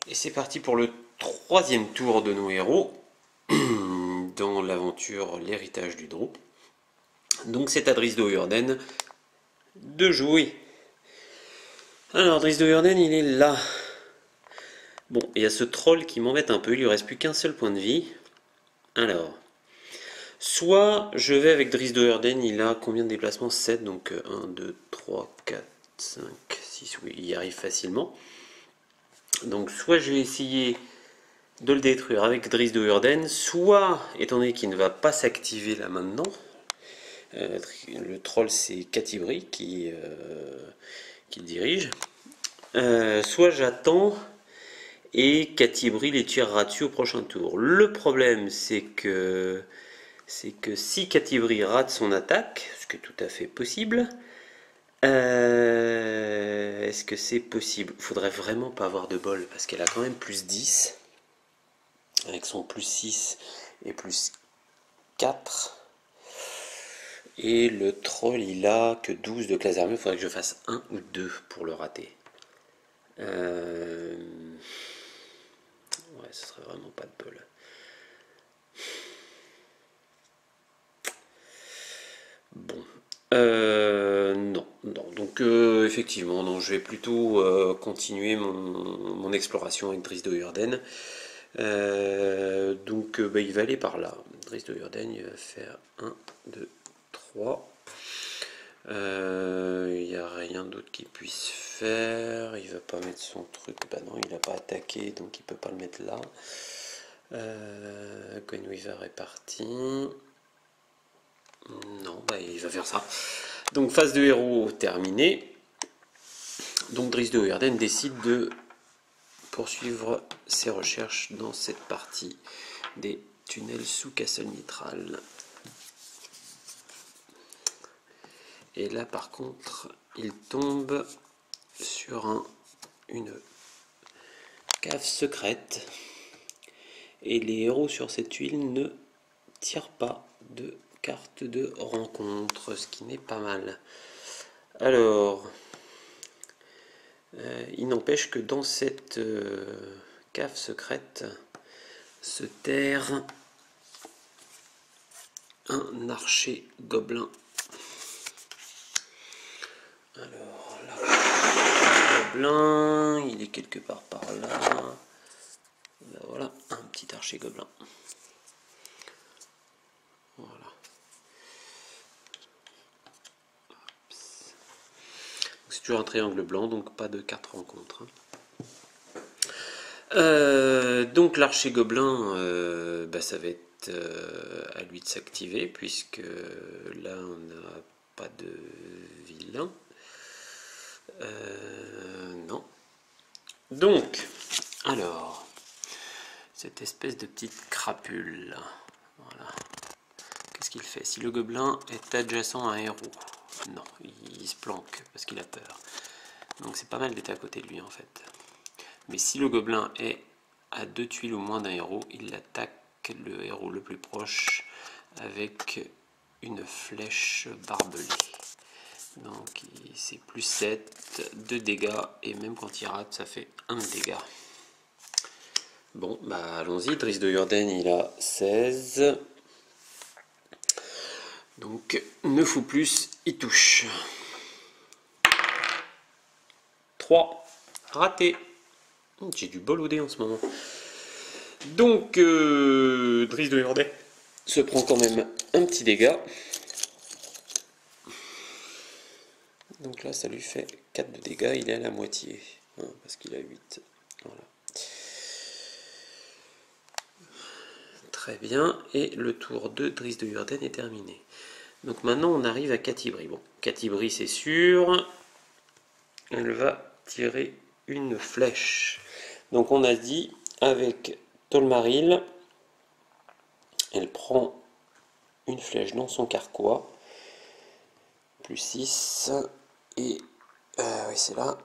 Et c'est parti pour le troisième tour de nos héros dans l'aventure L'héritage du Drou. Donc c'est à Drizzt Do'Urden de jouer. Alors Drizzt Do'Urden il est là. Bon, il y a ce troll qui m'embête un peu, il lui reste plus qu'un seul point de vie. Alors, soit je vais avec Drizzt Do'Urden, il a combien de déplacements? 7, donc 1, 2, 3, 4, 5, 6, oui, il y arrive facilement. Donc soit je vais essayer de le détruire avec Drizzt Do'Urden, soit, étant donné qu'il ne va pas s'activer là maintenant, le troll c'est Catti-Brie qui le dirige, soit j'attends et Catti-Brie les tirera dessus au prochain tour. Le problème c'est que si Catti-Brie rate son attaque, ce qui est tout à fait possible, est-ce que c'est possible? Faudrait vraiment pas avoir de bol parce qu'elle a quand même plus 10 avec son plus 6 et plus 4. Et le troll il a que 12 de classe d'armure, il faudrait que je fasse 1 ou 2 pour le rater. Ouais, ce serait vraiment pas de bol. Bon. Non. Donc effectivement, non, je vais plutôt continuer mon exploration avec Drizzt Do'Urden. Donc il va aller par là. Drizzt Do'Urden, il va faire 1, 2, 3. Il n'y a rien d'autre qu'il puisse faire. Il va pas mettre son truc. Bah non, il n'a pas attaqué, donc il peut pas le mettre là. Gwenwyvern est parti. Non, bah il va faire ça. Donc phase de héros terminée. Donc Drizzt Do'Urden décide de poursuivre ses recherches dans cette partie des tunnels sous Castle Nithral. Et là par contre, il tombe sur une cave secrète. Et les héros sur cette tuile ne tirent pas de carte de rencontre, ce qui n'est pas mal. Alors, il n'empêche que dans cette cave secrète se terre un archer gobelin. Alors, l'archer gobelin, il est quelque part par là. Ben voilà, un petit archer gobelin. Voilà. C'est toujours un triangle blanc, donc pas de carte rencontre. Donc l'archer gobelin, ça va être à lui de s'activer, puisque là on n'a pas de vilain. Non. Donc, alors, cette espèce de petite crapule, voilà. Qu'est-ce qu'il fait? Si le gobelin est adjacent à un héros, non, il se planque parce qu'il a peur. Donc c'est pas mal d'être à côté de lui en fait. Mais si le gobelin est à 2 tuiles ou moins d'un héros, il attaque le héros le plus proche avec une flèche barbelée. Donc c'est plus 7 de dégâts, et même quand il rate, ça fait 1 de dégâts. Bon, bah allons-y, Drizzt Do'Urden il a 16. Donc 9 ou plus, il touche. 3, raté. J'ai du bol au dé en ce moment. Donc Drizzt Do'Urden se prend quand même un petit dégât. Donc là ça lui fait 4 de dégâts, il est à la moitié. Hein, parce qu'il a 8. Voilà. Très bien, et le tour de Drizzt Do'Urden est terminé. Donc maintenant on arrive à Catti-Brie. Bon, Catti-Brie c'est sûr. Elle va tirer une flèche. Donc on a dit avec Tolmaril, elle prend une flèche dans son carquois. Plus 6. Et oui c'est là.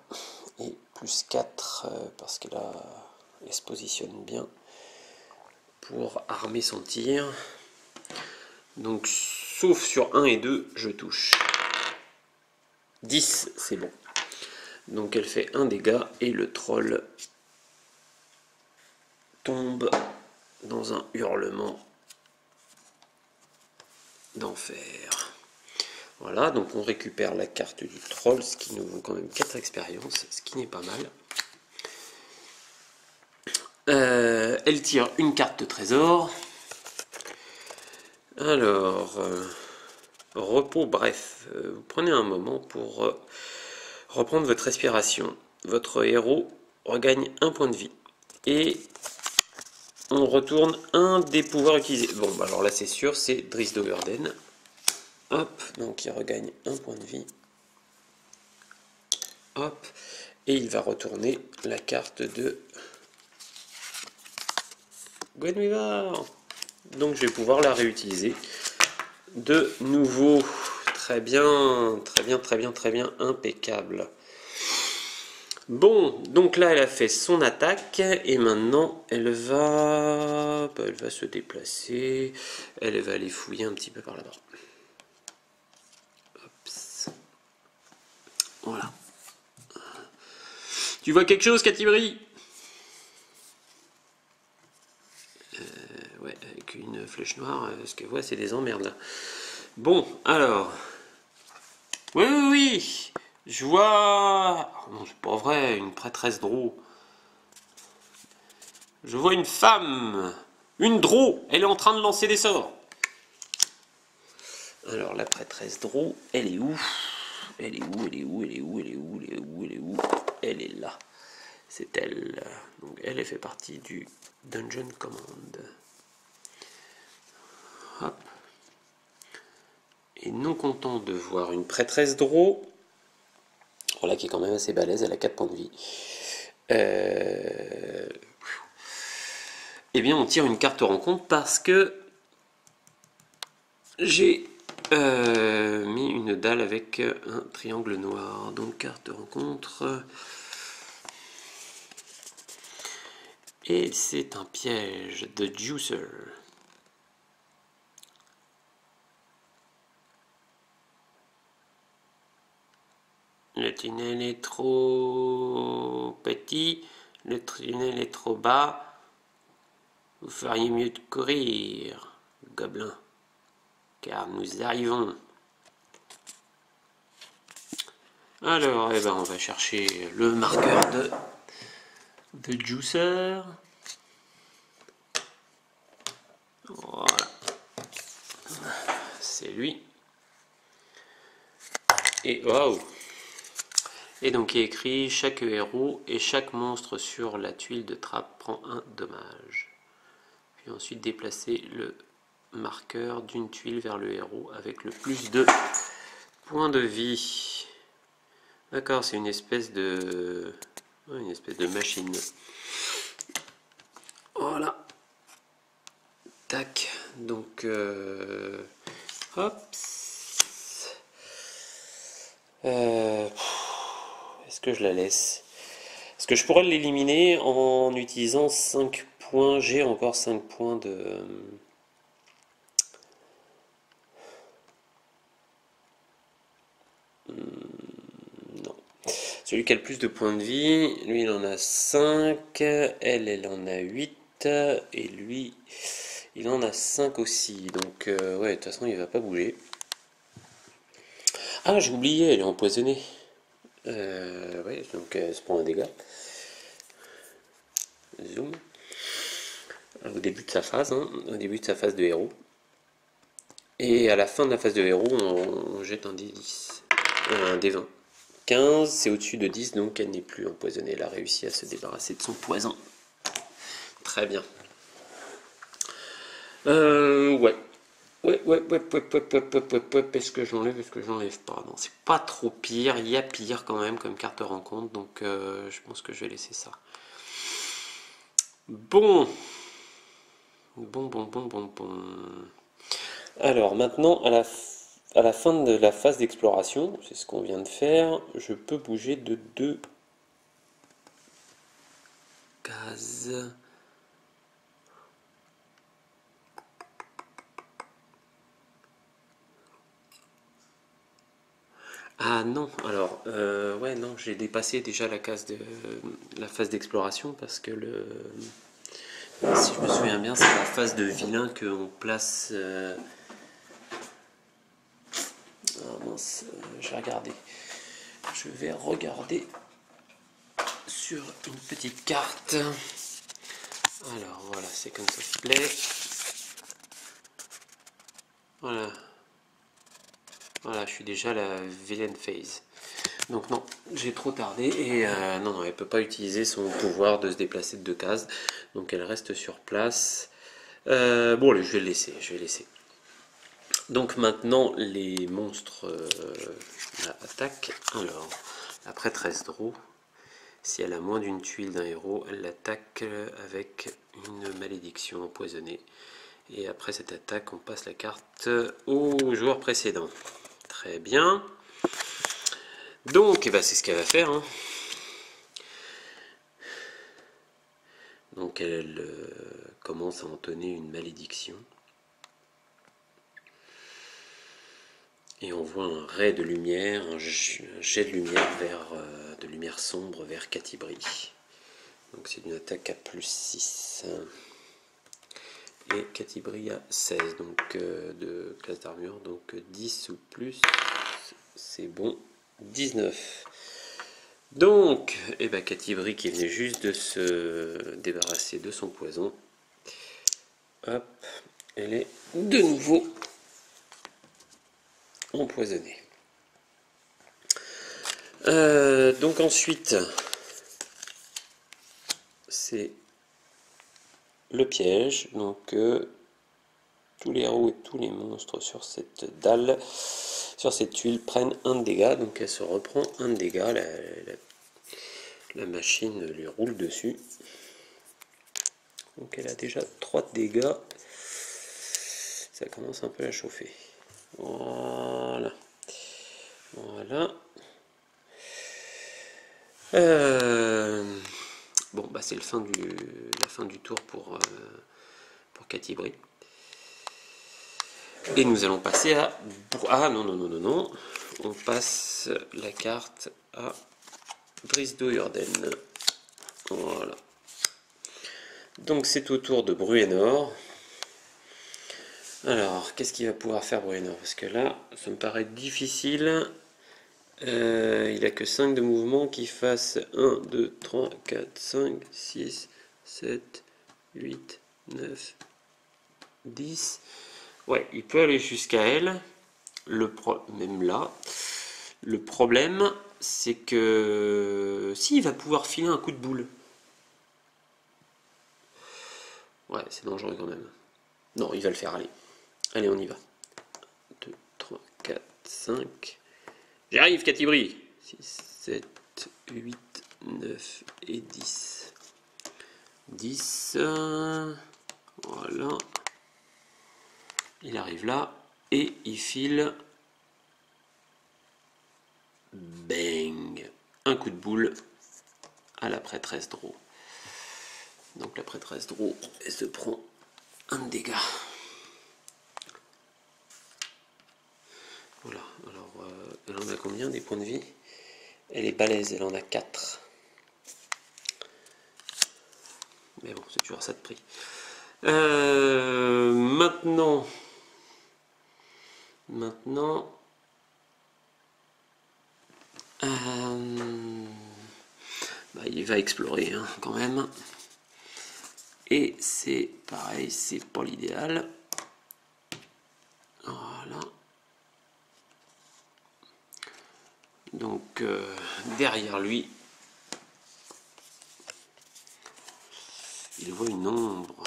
Et plus 4 parce qu'elle se positionne bien pour armer son tir. Donc sauf sur 1 et 2, je touche. 10, c'est bon. Donc elle fait un dégât et le troll tombe dans un hurlement d'enfer. Voilà, donc on récupère la carte du troll, ce qui nous vaut quand même 4 expériences, ce qui n'est pas mal. Elle tire une carte de trésor. Alors, repos, bref, vous prenez un moment pour reprendre votre respiration. Votre héros regagne un point de vie. Et on retourne un des pouvoirs utilisés. Bon, bah alors là c'est sûr, c'est Driss Do'Urden. Hop, donc il regagne un point de vie. Hop, et il va retourner la carte de Gwenwyvern. Donc je vais pouvoir la réutiliser de nouveau. Très bien, très bien, très bien, très bien, impeccable. Bon, donc là elle a fait son attaque et maintenant elle va se déplacer. Elle va aller fouiller un petit peu par là-bas. Voilà. Tu vois quelque chose, Catibri? Ouais, avec une flèche noire, ce qu'elle voit, c'est des emmerdes là. Bon, alors. Oui, oui, oui. Je vois. Oh non, c'est pas vrai, une prêtresse drow. Je vois une femme. Une drow. Elle est en train de lancer des sorts. Alors, la prêtresse drow, elle est où? Elle est où? Elle est où? Elle est où? Elle est où? Elle est où? Elle est où? Elle est là. C'est elle. Donc, elle fait partie du Dungeon Command. Hop. Et non content de voir une prêtresse drow, voilà, qui est quand même assez balèze, elle a 4 points de vie. Eh bien, on tire une carte rencontre parce que j'ai mis une dalle avec un triangle noir. Donc, carte rencontre. Et c'est un piège de Juicer. Le tunnel est trop petit, le tunnel est trop bas. Vous feriez mieux de courir, gobelin, car nous arrivons. Alors, eh ben, on va chercher le marqueur de Juicer. Voilà. C'est lui. Et waouh! Et donc il est écrit: chaque héros et chaque monstre sur la tuile de trappe prend un dommage. Puis ensuite déplacer le marqueur d'une tuile vers le héros avec le plus de points de vie. D'accord, c'est une espèce de machine. Voilà. Tac. Donc hop. Est-ce que je la laisse? Est-ce que je pourrais l'éliminer en utilisant 5 points? J'ai encore 5 points de... Non. Celui qui a le plus de points de vie, lui il en a 5, elle en a 8, et lui il en a 5 aussi. Donc ouais, de toute façon il va pas bouger. Ah, j'ai oublié, elle est empoisonnée. Ouais, donc elle se prend un dégât. Zoom. Au début de sa phase, hein, au début de sa phase de héros. Et à la fin de la phase de héros, on jette un D10, un D20. 15, c'est au-dessus de 10, donc elle n'est plus empoisonnée. Elle a réussi à se débarrasser de son poison. Très bien. Ouais. Ouais. Est-ce que j'enlève, est-ce que j'enlève pas? Non, c'est pas trop pire. Il y a pire quand même comme carte rencontre, donc je pense que je vais laisser ça. Bon. Bon. Alors maintenant, à la fin de la phase d'exploration, c'est ce qu'on vient de faire, je peux bouger de 2 cases. Ah non, alors, ouais, non, j'ai dépassé déjà la phase d'exploration parce que Si je me souviens bien, c'est la phase de vilain qu'on place... Ah mince, je vais regarder. Je vais regarder sur une petite carte. Alors voilà, c'est comme ça qu'il plaît. Voilà. Voilà, je suis déjà à la villain phase. Donc non, j'ai trop tardé et non, elle peut pas utiliser son pouvoir de se déplacer de 2 cases. Donc elle reste sur place. Bon, allez, je vais le laisser, Donc maintenant, les monstres attaquent. Alors, après 13 draws, si elle a moins d'une tuile d'un héros, elle l'attaque avec une malédiction empoisonnée. Et après cette attaque, on passe la carte au joueur précédent. Très bien. Donc, eh ben, c'est ce qu'elle va faire. Hein. Donc elle commence à entonner une malédiction. Et on voit un ray de lumière, un jet de lumière de lumière sombre vers Catibri. Donc c'est une attaque à plus 6. Et Catibri a 16 donc, de classe d'armure. Donc 10 ou plus, c'est bon. 19. Donc, eh ben, Catibri qui venait juste de se débarrasser de son poison. Hop, elle est de nouveau empoisonnée. Donc ensuite, c'est le piège. Donc tous les héros et tous les monstres sur cette dalle, sur cette tuile, prennent un de dégâts. Donc elle se reprend un de dégâts. La machine lui roule dessus. Donc elle a déjà 3 de dégâts. Ça commence un peu à chauffer. Voilà. Voilà. Bon, bah c'est la fin du tour pour Catibri. Et nous allons passer à... Ah non, non, non, non, non. On passe la carte à Drizzt Do'Urden. Voilà. Donc c'est au tour de Bruenor. Alors, qu'est-ce qu'il va pouvoir faire Bruenor? Parce que là, ça me paraît difficile. Il a que 5 de mouvement qui fasse 1, 2, 3, 4, 5, 6, 7, 8, 9, 10. Ouais, il peut aller jusqu'à elle. Même là. Le problème, c'est que si il va pouvoir filer un coup de boule. Ouais, c'est dangereux quand même. Non, il va le faire, allez. Allez, on y va. 2, 3, 4, 5. J'arrive, Catibri. 6, 7, 8, 9 et 10. 10. Voilà. Il arrive là. Et il file. Bang. Un coup de boule à la prêtresse Draw. Donc la prêtresse Draw, elle se prend un dégât. Voilà. Alors, elle en a combien des points de vie? Elle est balèze, elle en a 4. Mais bon, c'est toujours ça de prix. Maintenant, bah, il va explorer hein, quand même. Et c'est pareil, c'est pas l'idéal. Voilà. Donc derrière lui, il voit une ombre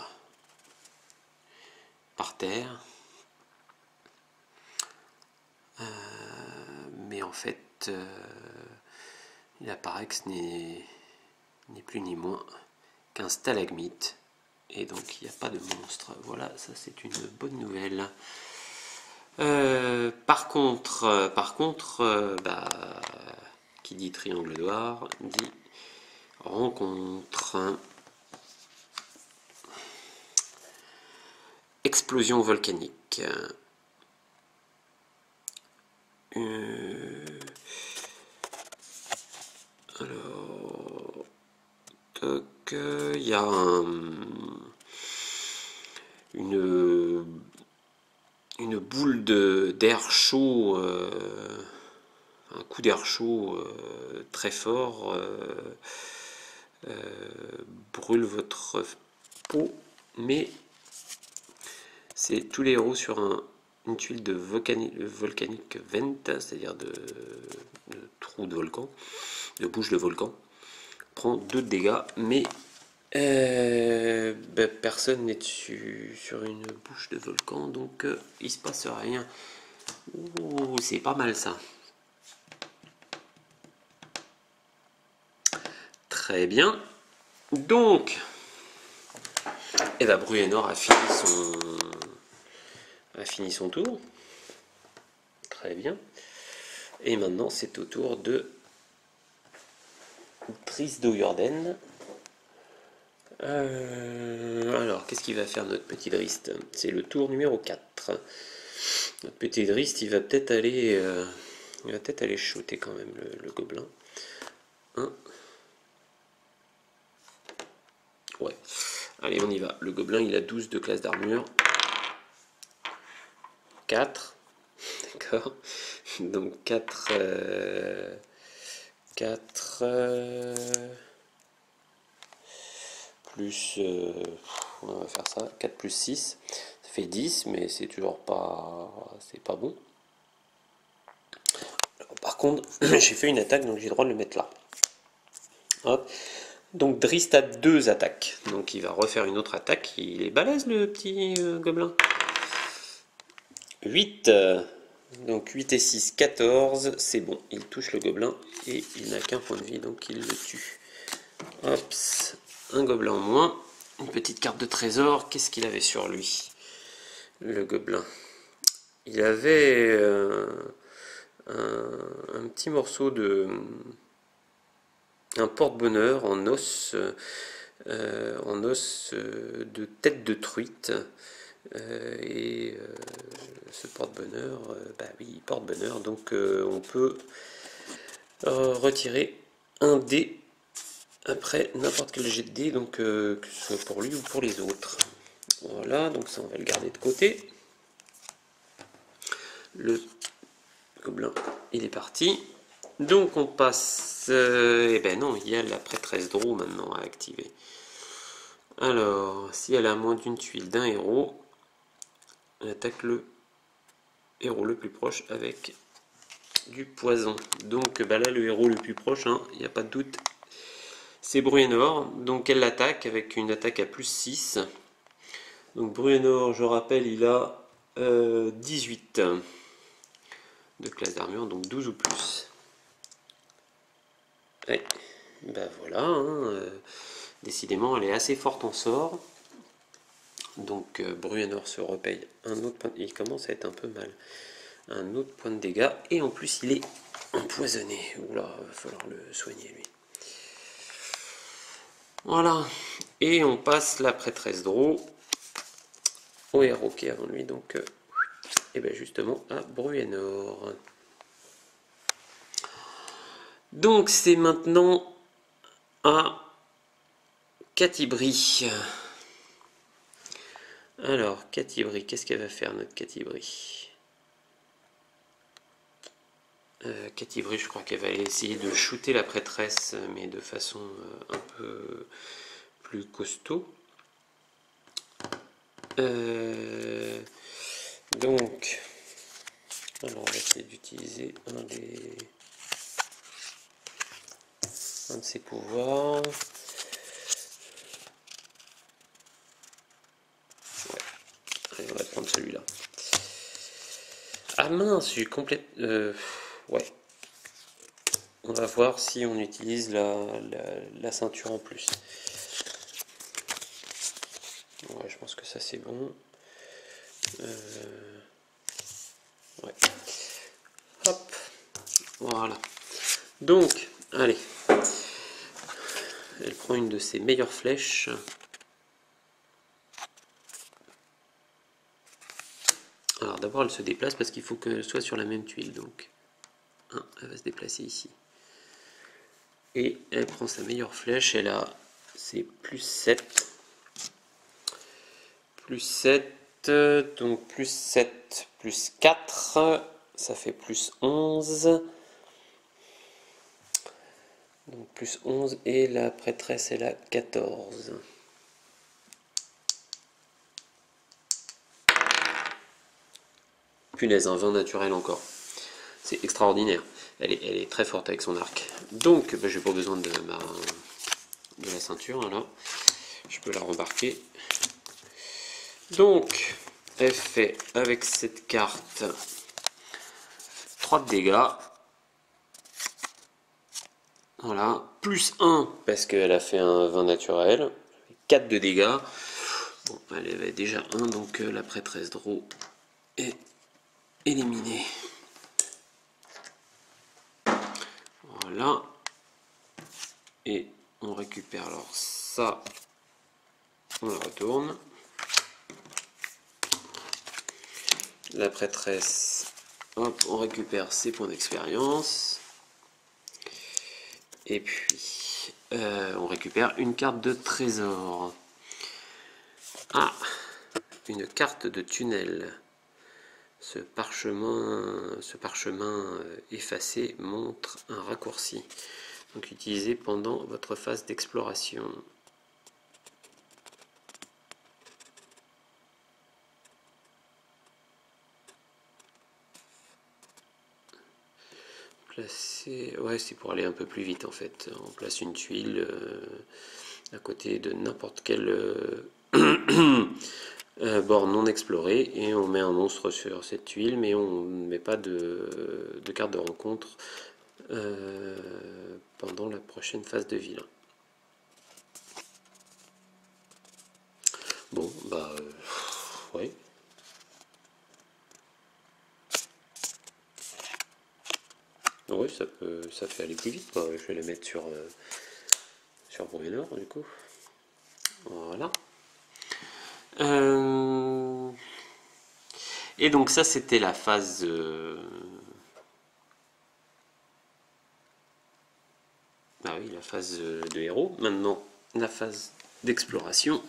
par terre. Mais en fait, il apparaît que ce n'est plus ni moins qu'un stalagmite. Et donc il n'y a pas de monstre. Voilà, ça c'est une bonne nouvelle. Par contre, bah, qui dit triangle noir, dit rencontre. Explosion volcanique. Alors, il y a une boule d'air chaud, un coup d'air chaud très fort brûle votre peau, mais c'est tous les héros sur une tuile de volcanique vent, c'est-à-dire de trou de volcan, de bouche de volcan, prend 2 de dégâts, mais personne n'est dessus sur une bouche de volcan, donc il se passe rien. Ouh, c'est pas mal ça. Très bien. Donc, Bruenor a fini son tour. Très bien. Et maintenant, c'est au tour de Driss Do'Urden. Alors, qu'est-ce qu'il va faire notre petit Drist? C'est le tour numéro 4. Notre petit Drist, il va peut-être aller, shooter quand même le gobelin. Ouais. Allez, on y va. Le gobelin, il a 12 de classe d'armure. 4. D'accord. Donc 4... 4... plus... on va faire ça. 4 plus 6. Ça fait 10, mais c'est toujours pas... c'est pas bon. Alors, par contre, j'ai fait une attaque, donc j'ai le droit de le mettre là. Hop. Donc Drist a 2 attaques. Donc il va refaire une autre attaque. Il est balèze, le petit gobelin. 8. Donc 8 et 6, 14. C'est bon. Il touche le gobelin et il n'a qu'un point de vie, donc il le tue. Hop. Un gobelin en moins. Une petite carte de trésor. Qu'est-ce qu'il avait sur lui, le gobelin? Il avait un petit morceau de... un porte-bonheur en os... de tête de truite. Ce porte-bonheur, bah oui, il porte bonheur, donc on peut retirer un dé après n'importe quel jet de dé, donc que ce soit pour lui ou pour les autres. Voilà, donc ça on va le garder de côté. Le gobelin, il est parti. Donc on passe... eh ben non, il y a la prêtresse Drow maintenant à activer. Alors, si elle a moins d'une tuile d'un héros, elle attaque le héros le plus proche avec du poison. Donc là, le héros le plus proche, il n'y a pas de doute, c'est Bruenor. Donc elle l'attaque avec une attaque à plus 6. Donc Bruenor, je rappelle, il a 18 de classe d'armure, donc 12 ou plus. Ouais. Ben voilà, décidément elle est assez forte en sort. Donc Bruenor se repaye un autre point. Il commence à être un peu mal. Un autre point de dégâts. Et en plus il est empoisonné. Oula, il va falloir le soigner lui. Voilà. Et on passe la prêtresse Drow au héros qui est avant lui. Donc et bien justement à Bruenor. Donc c'est maintenant à Catibri. Alors, Catibri, qu'est-ce qu'elle va faire notre Catibri? Catibri, je crois qu'elle va essayer de shooter la prêtresse, mais de façon un peu plus costaud. Donc, alors on va essayer d'utiliser un de ses pouvoirs. Ouais. Allez, on va prendre celui-là. Ah mince, je suis complète. Ouais. On va voir si on utilise la ceinture en plus. Ouais, je pense que ça c'est bon. Ouais. Hop. Voilà. Donc, allez. Elle prend une de ses meilleures flèches. Alors d'abord elle se déplace parce qu'il faut qu'elle soit sur la même tuile. Donc, elle va se déplacer ici. Et elle prend sa meilleure flèche. Elle a ses plus 7. plus 7, donc plus 7, plus 4, ça fait plus 11. Donc plus 11 et la prêtresse est la 14. Punaise, un 20 naturel encore. C'est extraordinaire. Elle est très forte avec son arc. Donc, bah, j'ai pas besoin de la ceinture, là. Je peux la rembarquer. Donc, elle fait avec cette carte 3 de dégâts. Voilà. Plus 1 parce qu'elle a fait un 20 naturel. 4 de dégâts. Bon, elle avait déjà 1, donc la prêtresse Draw est éliminée. Voilà. Et on récupère alors ça. On la retourne. La prêtresse, hop, on récupère ses points d'expérience. Et puis, on récupère une carte de trésor. Ah, une carte de tunnel. Ce parchemin effacé montre un raccourci. Donc utilisé pendant votre phase d'exploration. Placer, ouais, c'est pour aller un peu plus vite en fait. On place une tuile à côté de n'importe quel bord non exploré et on met un monstre sur cette tuile, mais on ne met pas de carte de rencontre pendant la prochaine phase de vilain. Bon, bah, ouais. Oui, ça fait aller plus vite, quoi. Je vais les mettre sur Bruenor, du coup. Voilà. Et donc ça, c'était la phase... Ah oui, la phase de héros. Maintenant, la phase d'exploration.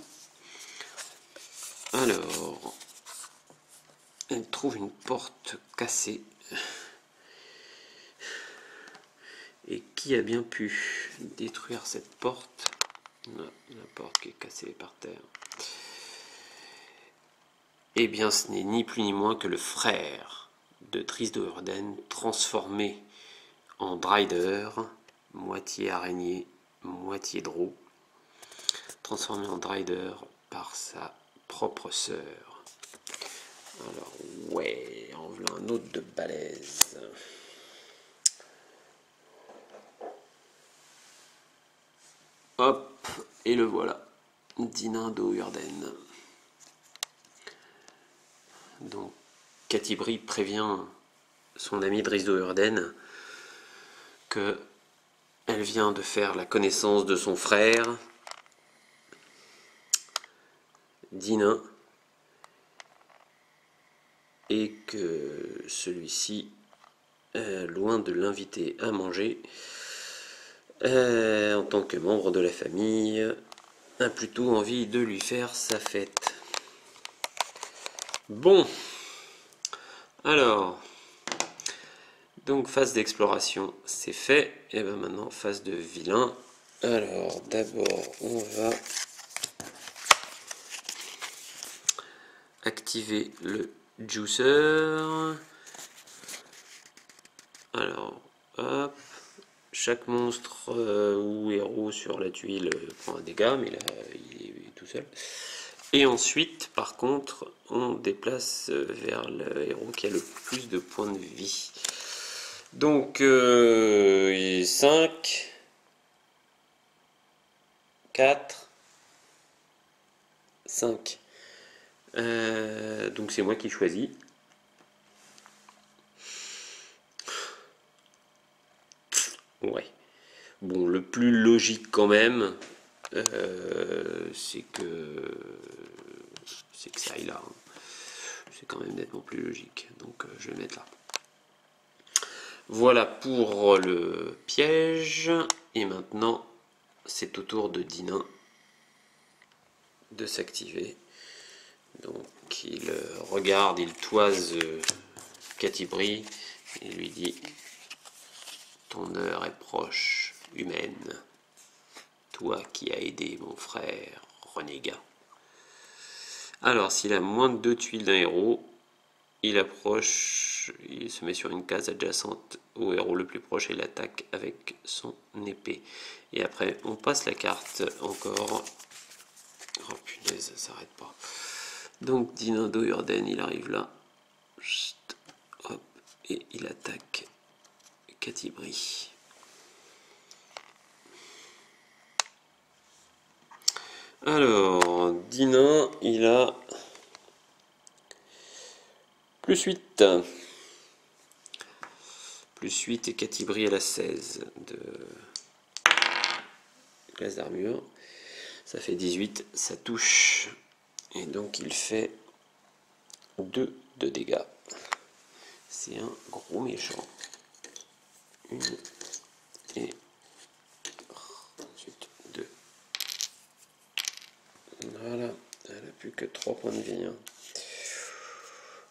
Alors, elle trouve une porte cassée. Et qui a bien pu détruire cette porte? La porte qui est cassée par terre. Eh bien, ce n'est ni plus ni moins que le frère de Triss Do'Urden, transformé en Drider, moitié araignée, moitié Drow, transformé en Drider par sa propre sœur. Alors, ouais, en voilà un autre de balèze. Hop, et le voilà, Dinin Do'Urden. Donc, Catti-brie prévient son ami Triss Do'Urden que elle vient de faire la connaissance de son frère, Dinin, et que celui-ci, loin de l'inviter à manger, en tant que membre de la famille, a plutôt envie de lui faire sa fête. Bon, alors, donc phase d'exploration, c'est fait, et bien maintenant phase de vilain. Alors, d'abord, on va activer le juicer. Alors, hop, chaque monstre ou héros sur la tuile prend un dégât, mais là il est tout seul. Et ensuite, par contre, on déplace vers le héros qui a le plus de points de vie. Donc, 5, 4, 5. Donc c'est moi qui choisis. Ouais. Bon, le plus logique quand même, c'est que ça aille là. Hein. C'est quand même nettement plus logique. Donc je vais mettre là. Voilà pour le piège. Et maintenant, c'est au tour de Dinin de s'activer. Donc il regarde, il toise Catibri et lui dit: ton heure est proche, humaine, toi qui as aidé mon frère renégat. Alors s'il a moins de 2 tuiles d'un héros, il approche, il se met sur une case adjacente au héros le plus proche et l'attaque avec son épée. Et après on passe la carte encore. Oh punaise, ça s'arrête pas. Donc Dinain d'Oyarden, il arrive là. Chut, hop, et il attaque Catibri. Alors, Dinain, il a plus 8. Plus 8 et Catibri, elle a 16 de classe d'armure. Ça fait 18, ça touche. Et donc il fait 2 de dégâts. C'est un gros méchant. Une et ensuite 2. Voilà, elle n'a plus que 3 points de vie. Hein.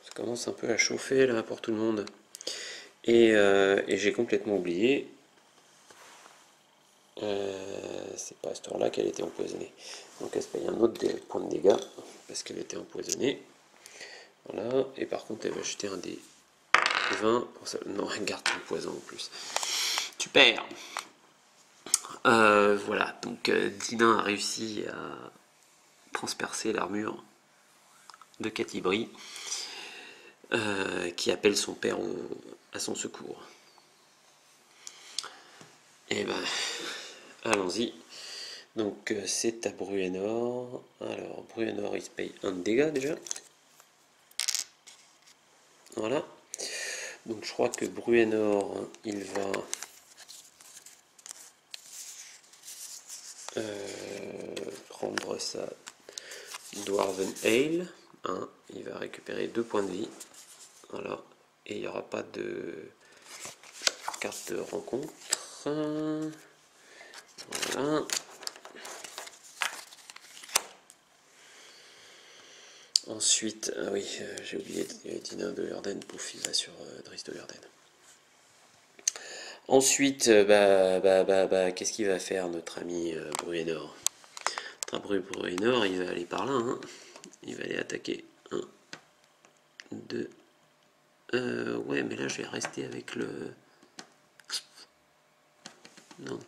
Ça commence un peu à chauffer là pour tout le monde. Et j'ai complètement oublié. C'est pas à ce tour-là qu'elle était empoisonnée. Donc elle se paye un autre point de dégâts parce qu'elle était empoisonnée. Voilà, et par contre elle va jeter un dé 20 pour ça. Non, elle garde son poison en plus. Super. Voilà, donc Dinain a réussi à transpercer l'armure de Catibri, qui appelle son père à son secours. Et ben, allons-y. Donc c'est à Bruenor. Alors Bruenor il se paye 1 de dégâts déjà. Voilà. Donc je crois que Bruenor il va prendre sa Dwarven Ale. Hein, il va récupérer 2 points de vie. Voilà. Et il n'y aura pas de carte de rencontre. Voilà. Ensuite, ah oui, j'ai oublié Dinain d'Oyarden, pouf, il va sur Driss d'Oyarden. Ensuite, qu'est-ce qu'il va faire notre ami Bruenor? Notre Bruenor, il va aller par là, hein. Il va aller attaquer. 1, 2. Ouais, mais là je vais rester avec le. Non.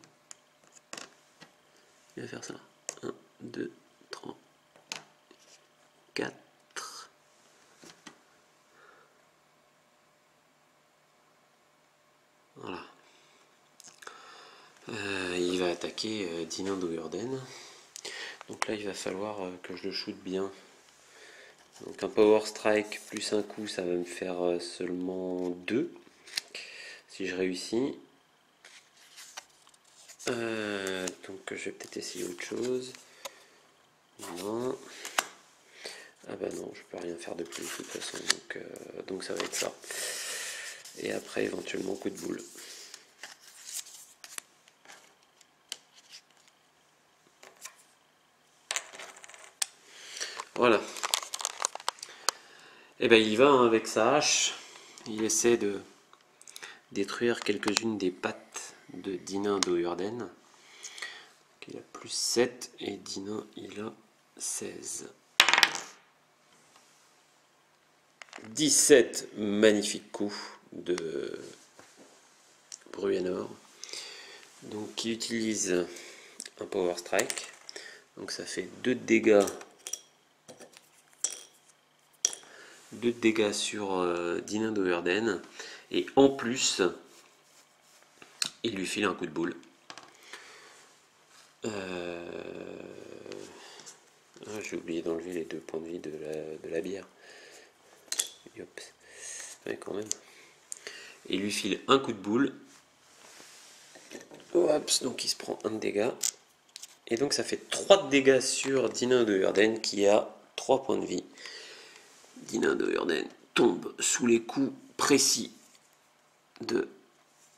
Il va faire ça. 1, 2, 3, 4. Voilà. Il va attaquer Dinain d'Oyarden. Donc là, il va falloir que je le shoote bien. Donc un Power Strike plus un coup, ça va me faire seulement 2. Si je réussis. Donc je vais peut-être essayer autre chose. Non. Ah bah non, je peux rien faire de plus de toute façon. Donc ça va être ça. Et après éventuellement coup de boule. Voilà. Et ben il va hein, avec sa hache. Il essaie de détruire quelques-unes des pattes de Dinain d'Oyarden. Il a plus 7 et Dinain il a 16. 17 magnifiques coups de Bruenor. Donc qui utilise un Power Strike. Donc ça fait 2 de dégâts. 2 de dégâts sur Dinain d'Oyarden. Et en plus, il lui file un coup de boule. J'ai oublié d'enlever les 2 points de vie de la bière. Yop. Ouais, quand même. Et il lui file un coup de boule. Oups, donc il se prend 1 de dégâts. Et donc ça fait 3 de dégâts sur Dinain d'Oyarden qui a 3 points de vie. Dinain d'Oyarden tombe sous les coups précis de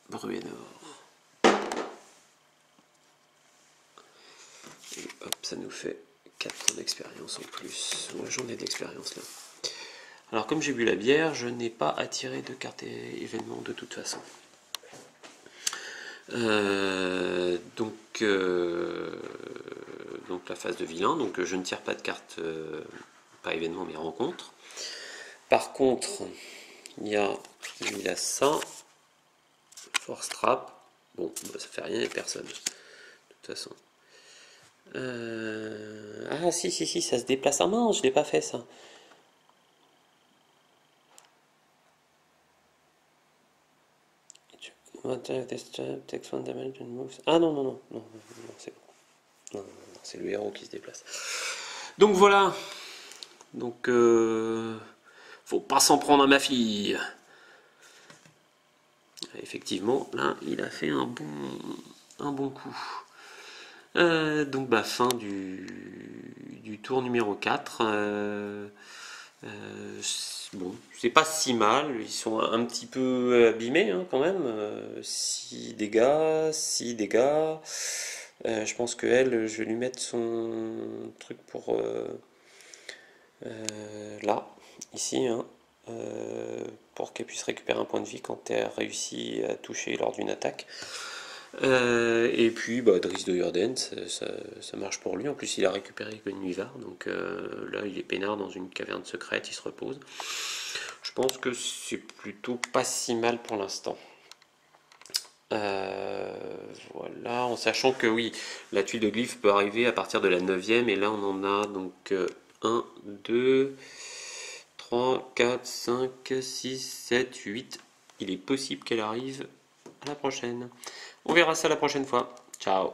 Bruenor. Et hop, ça nous fait 4 d'expérience en plus. Ouais, j'en ai d'expérience là. Alors comme j'ai bu la bière, je n'ai pas attiré de carte événement de toute façon. Donc la phase de vilain, donc je ne tire pas de carte, pas événement mais rencontre. Par contre, il a ça, force trap, bon bah, ça fait rien et personne, de toute façon. Ah si, ça se déplace. Ah mince, je l'ai pas fait ça. Ah non, c'est bon. Non, c'est le héros qui se déplace. Donc voilà. Donc faut pas s'en prendre à ma fille. Effectivement, là, il a fait un bon coup. Donc bah fin du tour numéro 4. Bon, c'est pas si mal, ils sont un petit peu abîmés hein, quand même. 6 dégâts, 6 dégâts. Je pense que elle, je vais lui mettre son truc pour là, ici, hein, pour qu'elle puisse récupérer un point de vie quand elle réussit à toucher lors d'une attaque. Et puis bah, Driss de Urden, ça marche pour lui. En plus, il a récupéré Gwenhyvar, donc là, il est peinard dans une caverne secrète, il se repose. Je pense que c'est plutôt pas si mal pour l'instant. Voilà, en sachant que oui, la tuile de glyphe peut arriver à partir de la 9e, et là, on en a donc 1, 2, 3, 4, 5, 6, 7, 8. Il est possible qu'elle arrive à la prochaine. On verra ça la prochaine fois. Ciao.